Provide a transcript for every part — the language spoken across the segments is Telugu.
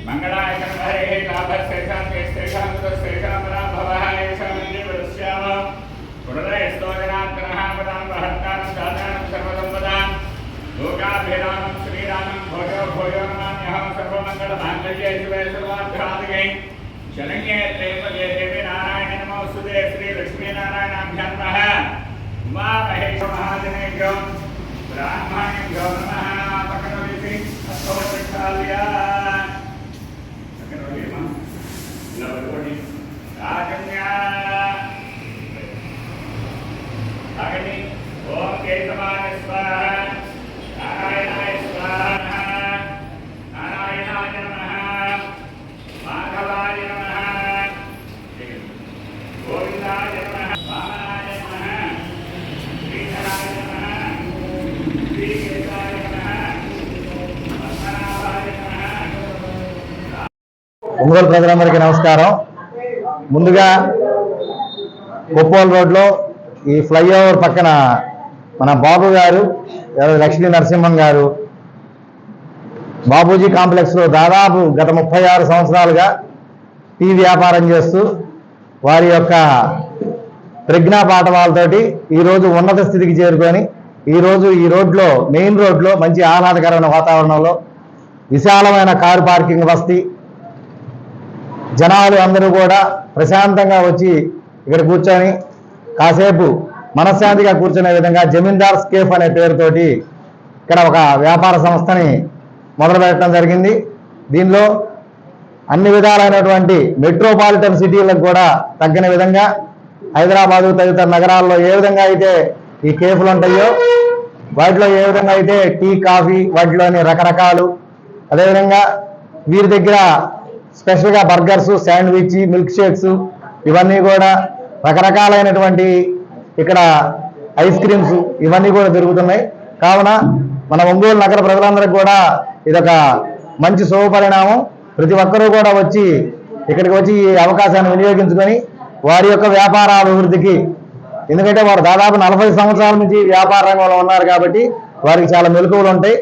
मंगलाय हरे लाभस्तेषां भवः येषां वृश्याम पुनरस्तोजनात्मनः पदां महत्तां दातां सर्वसम्पदां लोकाभिरामं श्रीरामं भोजो भोजो नमाम्यहं सर्वमङ्गलमाङ्गल्ये शिवे सर्वार्थसाधके शरण्ये त्र्यम्बके देवी नारायणे नमोस्तुते श्री लक्ष्मीनारायणाभ्यां नमः उमा महेश महाजनेभ्यो ब्राह्मणेभ्यो नमः पकड़ोति अस्तोत्रक्षालया ओम केशवाय स्वाहा नारायणाय स्वाहा नारायणाय नमः माधवाय नमः गोविंदाय नमः वामनाय नमः श्रीधराय नमः श्रीकेशाय नमः पद्मनाभाय नमः। ఒంగోలు ప్రజలందరికీ నమస్కారం. ముందుగా కొప్పోల్ రోడ్లో ఈ ఫ్లైఓవర్ పక్కన మన బాబు గారు లక్ష్మీ నరసింహం గారు బాబూజీ కాంప్లెక్స్లో దాదాపు గత 36 సంవత్సరాలుగా టీ వ్యాపారం చేస్తూ వారి యొక్క ప్రజ్ఞా పాఠవాలతోటి ఈరోజు ఉన్నత స్థితికి చేరుకొని ఈరోజు ఈ రోడ్లో మెయిన్ రోడ్లో మంచి ఆహ్లాదకరమైన వాతావరణంలో విశాలమైన కారు పార్కింగ్ వసతి, జనాలు అందరూ కూడా ప్రశాంతంగా వచ్చి ఇక్కడ కూర్చొని కాసేపు మనశ్శాంతిగా కూర్చునే విధంగా జమీందార్ కేఫ్ అనే పేరుతోటి ఇక్కడ ఒక వ్యాపార సంస్థని మొదలుపెట్టడం జరిగింది. దీనిలో అన్ని విధాలైనటువంటి మెట్రోపాలిటన్ సిటీలకు కూడా తగ్గిన విధంగా హైదరాబాదు తదితర నగరాల్లో ఏ విధంగా అయితే ఈ కేఫ్లు ఉంటాయో వాటిలో ఏ విధంగా అయితే టీ కాఫీ వాటిలోని రకరకాలు, అదేవిధంగా వీరి దగ్గర స్పెషల్గా బర్గర్స్, శాండ్విచ్, మిల్క్ షేక్స్ ఇవన్నీ కూడా రకరకాలైనటువంటి ఇక్కడ ఐస్ క్రీమ్స్ ఇవన్నీ కూడా దొరుకుతున్నాయి. కావున మన ఒంగోలు నగర ప్రజలందరికీ కూడా ఇదొక మంచి శుభపరిణామం. ప్రతి ఒక్కరూ కూడా వచ్చి ఇక్కడికి వచ్చి ఈ అవకాశాన్ని వినియోగించుకొని వారి యొక్క వ్యాపార అభివృద్ధికి, ఎందుకంటే వారు దాదాపు 40 సంవత్సరాల నుంచి వ్యాపార రంగంలో ఉన్నారు కాబట్టి వారికి చాలా మెలకువలు ఉంటాయి.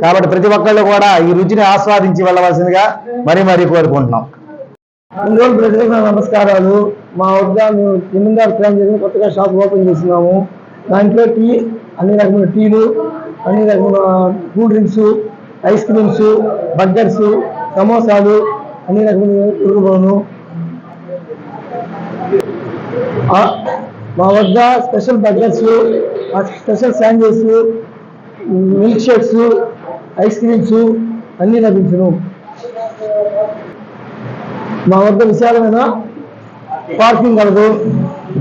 కాబట్టి ప్రతి ఒక్కళ్ళు కూడా ఈ రుచిని ఆస్వాదించి వెళ్ళవలసిందిగా మరీ కోరుకుంటున్నాం. ఒంగోలు ప్రజలకు నమస్కారాలు. మా వద్ద మేము జమీందార్ ఫ్రాంచైజీ కొత్తగా షాప్ ఓపెన్ చేస్తున్నాము. దాంట్లో టీ, అన్ని రకమైన టీలు, అన్ని రకమైన cool drinks, ice creams, burgers, సమోసాలు, అన్ని రకమైన దొరుకుతాను. మా వద్ద special burgers, special sandwich, milk shakes, ice creams అన్నీ లభించును. మా వద్ద విశాలమైన పార్కింగ్ కలదు.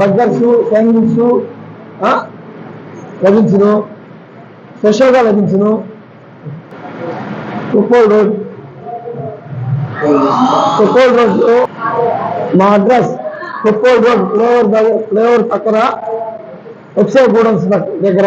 బర్గర్స్, శాండ్విచ్ లభించును, స్పెషల్గా లభించును. కొప్పోల్ రోడ్లో మా అడ్రస్ కొప్పోల్ రోడ్ ఫ్లైఓవర్ పక్కన ఎక్సైజ్ గూడెన్స్ దగ్గర.